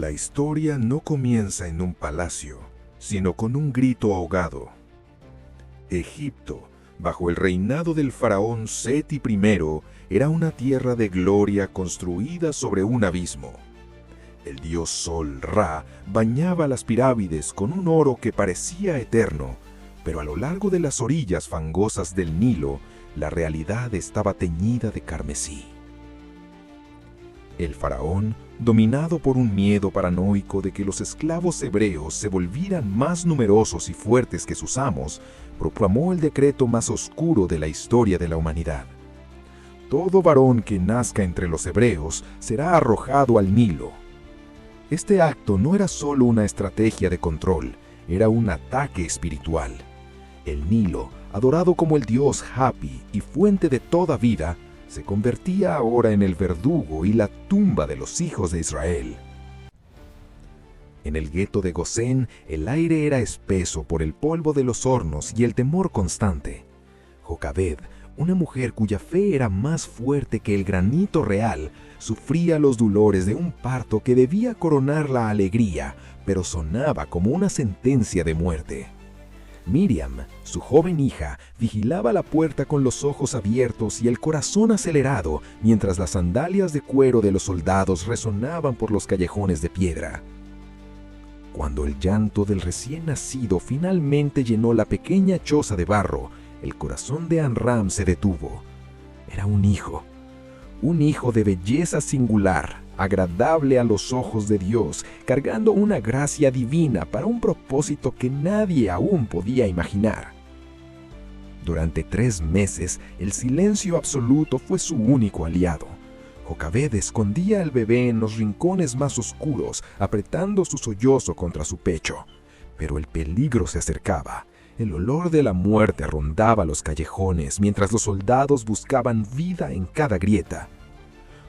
La historia no comienza en un palacio, sino con un grito ahogado. Egipto, bajo el reinado del faraón Seti I, era una tierra de gloria construida sobre un abismo. El dios Sol, Ra, bañaba las pirámides con un oro que parecía eterno, pero a lo largo de las orillas fangosas del Nilo, la realidad estaba teñida de carmesí. El faraón, dominado por un miedo paranoico de que los esclavos hebreos se volvieran más numerosos y fuertes que sus amos, proclamó el decreto más oscuro de la historia de la humanidad. Todo varón que nazca entre los hebreos será arrojado al Nilo. Este acto no era solo una estrategia de control, era un ataque espiritual. El Nilo, adorado como el dios Hapi y fuente de toda vida, se convertía ahora en el verdugo y la tumba de los hijos de Israel. En el gueto de Gosén, el aire era espeso por el polvo de los hornos y el temor constante. Jocabed, una mujer cuya fe era más fuerte que el granito real, sufría los dolores de un parto que debía coronar la alegría, pero sonaba como una sentencia de muerte. Miriam, su joven hija, vigilaba la puerta con los ojos abiertos y el corazón acelerado, mientras las sandalias de cuero de los soldados resonaban por los callejones de piedra. Cuando el llanto del recién nacido finalmente llenó la pequeña choza de barro, el corazón de Amram se detuvo. Era un hijo de belleza singular, agradable a los ojos de Dios, cargando una gracia divina para un propósito que nadie aún podía imaginar. Durante 3 meses, el silencio absoluto fue su único aliado. Jocabed escondía al bebé en los rincones más oscuros, apretando su sollozo contra su pecho. Pero el peligro se acercaba. El olor de la muerte rondaba los callejones mientras los soldados buscaban vida en cada grieta.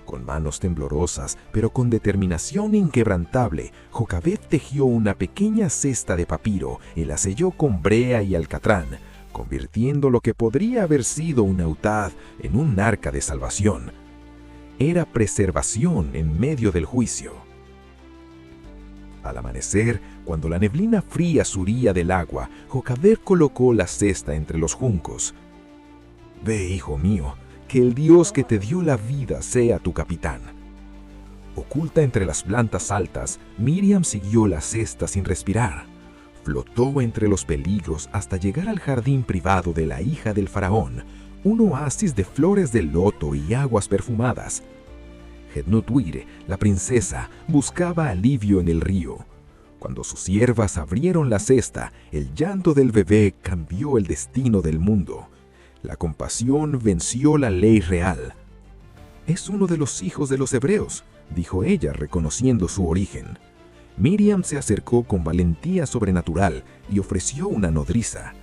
Con manos temblorosas, pero con determinación inquebrantable, Jocabed tejió una pequeña cesta de papiro y la selló con brea y alcatrán, convirtiendo lo que podría haber sido un autad en un arca de salvación. Era preservación en medio del juicio. Al amanecer, cuando la neblina fría surgía del agua, Jocabed colocó la cesta entre los juncos. «Ve, hijo mío, que el Dios que te dio la vida sea tu capitán». Oculta entre las plantas altas, Miriam siguió la cesta sin respirar. Flotó entre los peligros hasta llegar al jardín privado de la hija del faraón, un oasis de flores de loto y aguas perfumadas. Hednutwire, la princesa, buscaba alivio en el río. Cuando sus siervas abrieron la cesta, el llanto del bebé cambió el destino del mundo. La compasión venció la ley real. «Es uno de los hijos de los hebreos», dijo ella, reconociendo su origen. Miriam se acercó con valentía sobrenatural y ofreció una nodriza.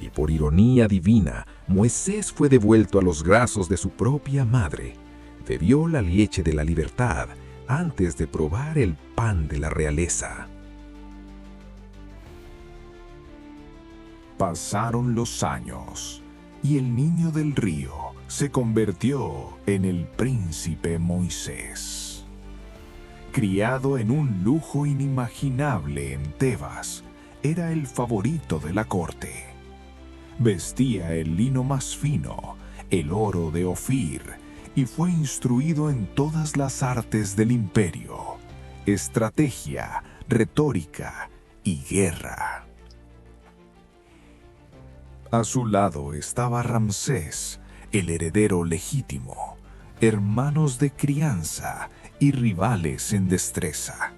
Y por ironía divina, Moisés fue devuelto a los brazos de su propia madre. Bebió la leche de la libertad antes de probar el pan de la realeza. Pasaron los años, y el niño del río se convirtió en el príncipe Moisés. Criado en un lujo inimaginable en Tebas, era el favorito de la corte. Vestía el lino más fino, el oro de Ofir, y fue instruido en todas las artes del imperio, estrategia, retórica y guerra. A su lado estaba Ramsés, el heredero legítimo, hermanos de crianza y rivales en destreza.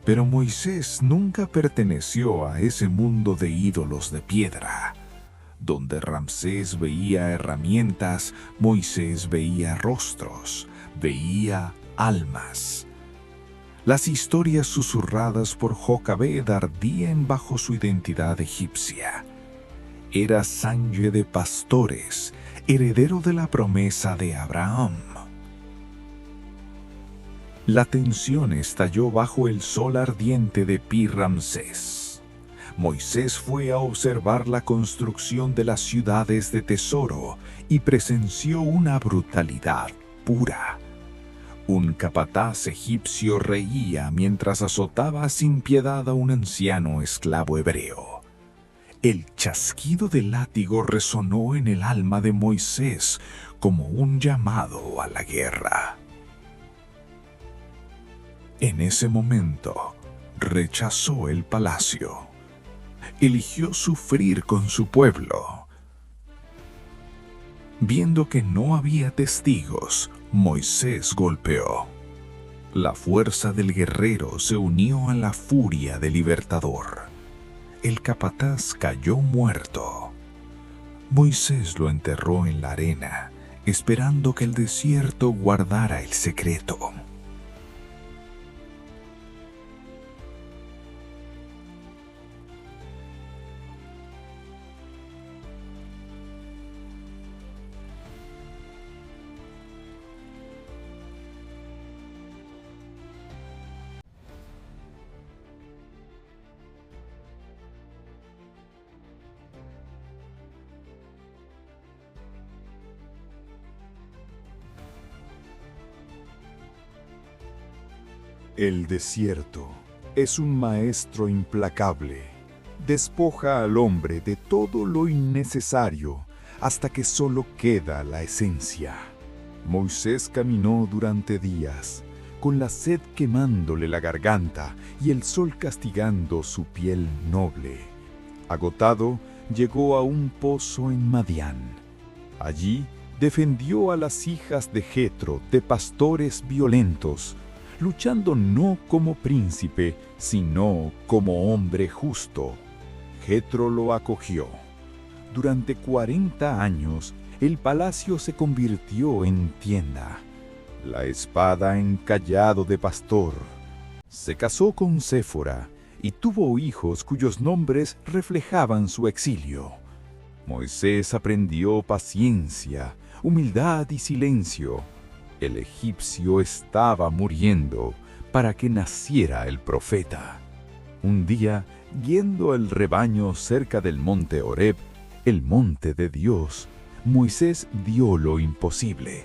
Pero Moisés nunca perteneció a ese mundo de ídolos de piedra. Donde Ramsés veía herramientas, Moisés veía rostros, veía almas. Las historias susurradas por Jocabed ardían bajo su identidad egipcia. Era sangre de pastores, heredero de la promesa de Abraham. La tensión estalló bajo el sol ardiente de Pi-Ramsés. Moisés fue a observar la construcción de las ciudades de tesoro y presenció una brutalidad pura. Un capataz egipcio reía mientras azotaba sin piedad a un anciano esclavo hebreo. El chasquido del látigo resonó en el alma de Moisés como un llamado a la guerra. En ese momento, rechazó el palacio. Eligió sufrir con su pueblo. Viendo que no había testigos, Moisés golpeó. La fuerza del guerrero se unió a la furia del libertador. El capataz cayó muerto. Moisés lo enterró en la arena, esperando que el desierto guardara el secreto. El desierto es un maestro implacable. Despoja al hombre de todo lo innecesario hasta que solo queda la esencia. Moisés caminó durante días, con la sed quemándole la garganta y el sol castigando su piel noble. Agotado, llegó a un pozo en Madián. Allí defendió a las hijas de Jetro de pastores violentos, luchando no como príncipe, sino como hombre justo. Jetro lo acogió. Durante 40 años, el palacio se convirtió en tienda. La espada en cayado de pastor. Se casó con Séfora y tuvo hijos cuyos nombres reflejaban su exilio. Moisés aprendió paciencia, humildad y silencio. El egipcio estaba muriendo para que naciera el profeta. Un día, yendo el rebaño cerca del monte Horeb, el monte de Dios, Moisés vio lo imposible.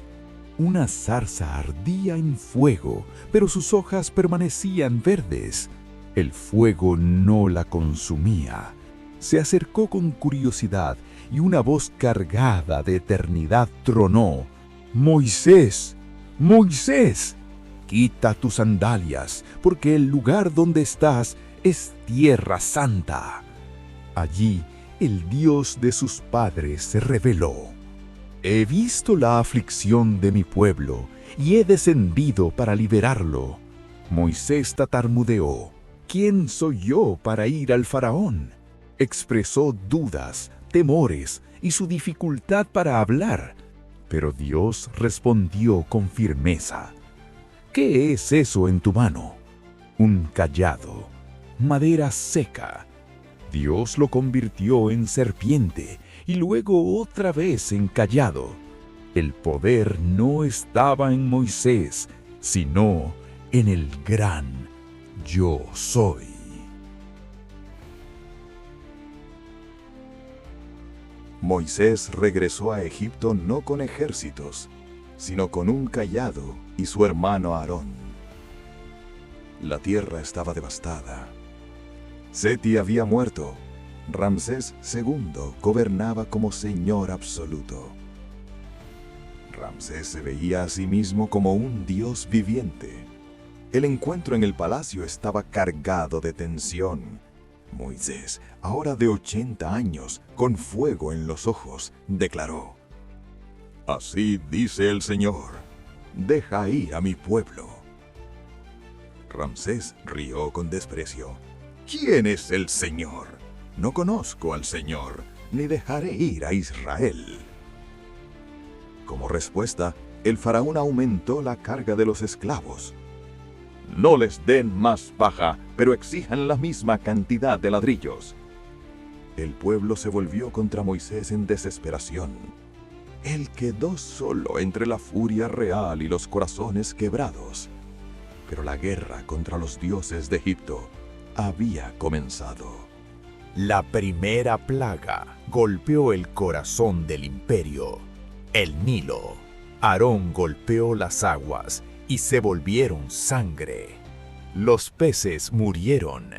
Una zarza ardía en fuego, pero sus hojas permanecían verdes. El fuego no la consumía. Se acercó con curiosidad y una voz cargada de eternidad tronó: «¡Moisés! ¡Moisés! Quita tus sandalias, porque el lugar donde estás es tierra santa». Allí el Dios de sus padres se reveló. «He visto la aflicción de mi pueblo y he descendido para liberarlo». Moisés tartamudeó: «¿Quién soy yo para ir al faraón?». Expresó dudas, temores y su dificultad para hablar. Pero Dios respondió con firmeza: «¿Qué es eso en tu mano?». «Un cayado, madera seca». Dios lo convirtió en serpiente y luego otra vez en cayado. El poder no estaba en Moisés, sino en el gran Yo Soy. Moisés regresó a Egipto no con ejércitos, sino con un cayado y su hermano Aarón. La tierra estaba devastada. Seti había muerto. Ramsés II gobernaba como señor absoluto. Ramsés se veía a sí mismo como un dios viviente. El encuentro en el palacio estaba cargado de tensión. Moisés, ahora de 80 años, con fuego en los ojos, declaró: «Así dice el Señor, deja ir a mi pueblo». Ramsés rió con desprecio. «¿Quién es el Señor? No conozco al Señor, ni dejaré ir a Israel». Como respuesta, el faraón aumentó la carga de los esclavos. «No les den más paja, pero exijan la misma cantidad de ladrillos». El pueblo se volvió contra Moisés en desesperación. Él quedó solo entre la furia real y los corazones quebrados. Pero la guerra contra los dioses de Egipto había comenzado. La primera plaga golpeó el corazón del imperio, el Nilo. Aarón golpeó las aguas y se volvieron sangre. Los peces murieron,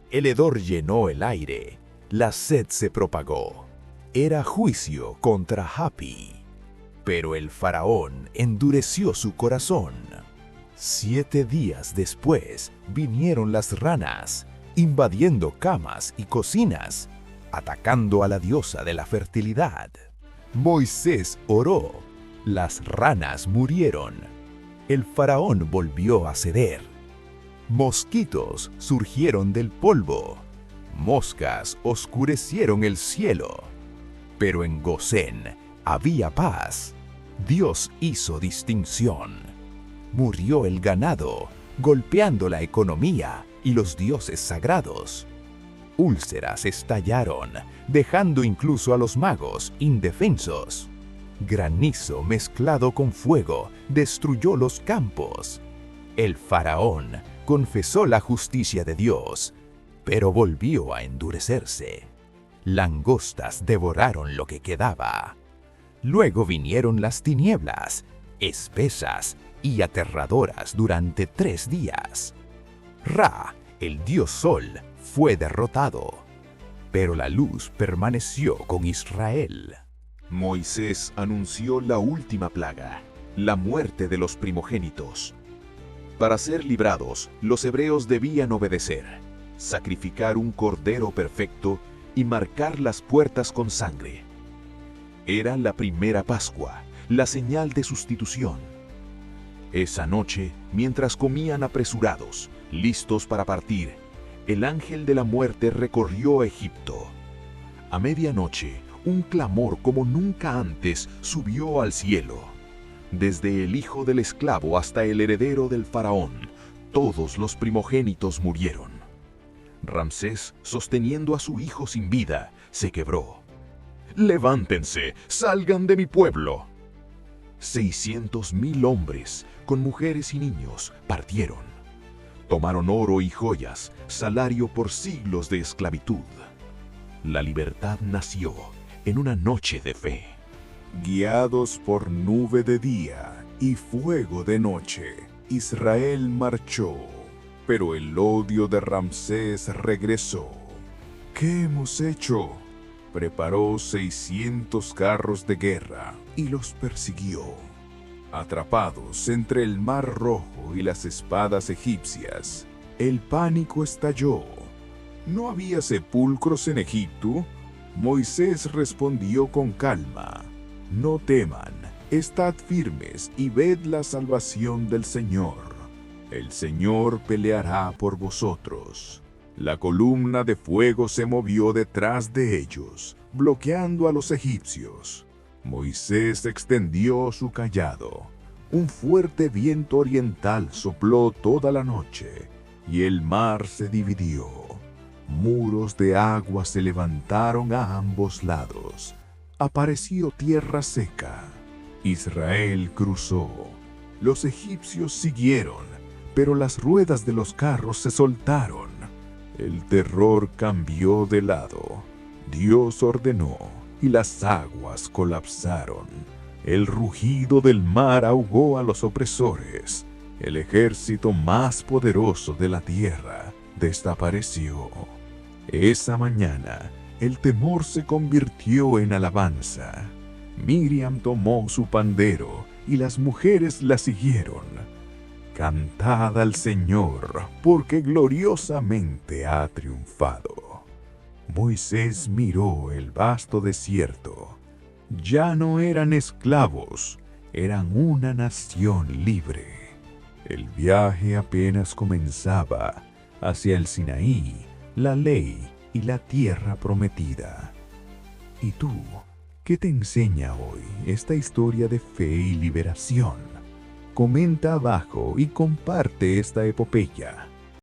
el hedor llenó el aire, la sed se propagó. Era juicio contra Hapi. Pero el faraón endureció su corazón. 7 días después vinieron las ranas, invadiendo camas y cocinas, atacando a la diosa de la fertilidad. Moisés oró, las ranas murieron. El faraón volvió a ceder. Mosquitos surgieron del polvo, moscas oscurecieron el cielo. Pero en Gosén había paz. Dios hizo distinción. Murió el ganado, golpeando la economía y los dioses sagrados. Úlceras estallaron, dejando incluso a los magos indefensos. Granizo mezclado con fuego destruyó los campos. El faraón confesó la justicia de Dios, pero volvió a endurecerse. Langostas devoraron lo que quedaba. Luego vinieron las tinieblas, espesas y aterradoras durante 3 días. Ra, el dios Sol, fue derrotado, pero la luz permaneció con Israel. Moisés anunció la última plaga, la muerte de los primogénitos. Para ser librados, los hebreos debían obedecer, sacrificar un cordero perfecto y marcar las puertas con sangre. Era la primera Pascua, la señal de sustitución. Esa noche, mientras comían apresurados, listos para partir, el ángel de la muerte recorrió Egipto. A medianoche, un clamor como nunca antes subió al cielo. Desde el hijo del esclavo hasta el heredero del faraón, todos los primogénitos murieron. Ramsés, sosteniendo a su hijo sin vida, se quebró. «¡Levántense! ¡Salgan de mi pueblo!» 600,000 hombres, con mujeres y niños, partieron. Tomaron oro y joyas, salario por siglos de esclavitud. La libertad nació en una noche de fe. Guiados por nube de día y fuego de noche, Israel marchó, pero el odio de Ramsés regresó. ¿Qué hemos hecho? Preparó 600 carros de guerra y los persiguió. Atrapados entre el Mar Rojo y las espadas egipcias, el pánico estalló. ¿No había sepulcros en Egipto? Moisés respondió con calma: «No teman, estad firmes y ved la salvación del Señor. El Señor peleará por vosotros». La columna de fuego se movió detrás de ellos, bloqueando a los egipcios. Moisés extendió su cayado. Un fuerte viento oriental sopló toda la noche, y el mar se dividió. Muros de agua se levantaron a ambos lados. Apareció tierra seca. Israel cruzó. Los egipcios siguieron, pero las ruedas de los carros se soltaron. El terror cambió de lado. Dios ordenó, y las aguas colapsaron. El rugido del mar ahogó a los opresores. El ejército más poderoso de la tierra desapareció. Esa mañana, el temor se convirtió en alabanza. Miriam tomó su pandero y las mujeres la siguieron. Cantad al Señor, porque gloriosamente ha triunfado. Moisés miró el vasto desierto. Ya no eran esclavos, eran una nación libre. El viaje apenas comenzaba hacia el Sinaí, la ley y la tierra prometida. ¿Y tú, qué te enseña hoy esta historia de fe y liberación? Comenta abajo y comparte esta epopeya.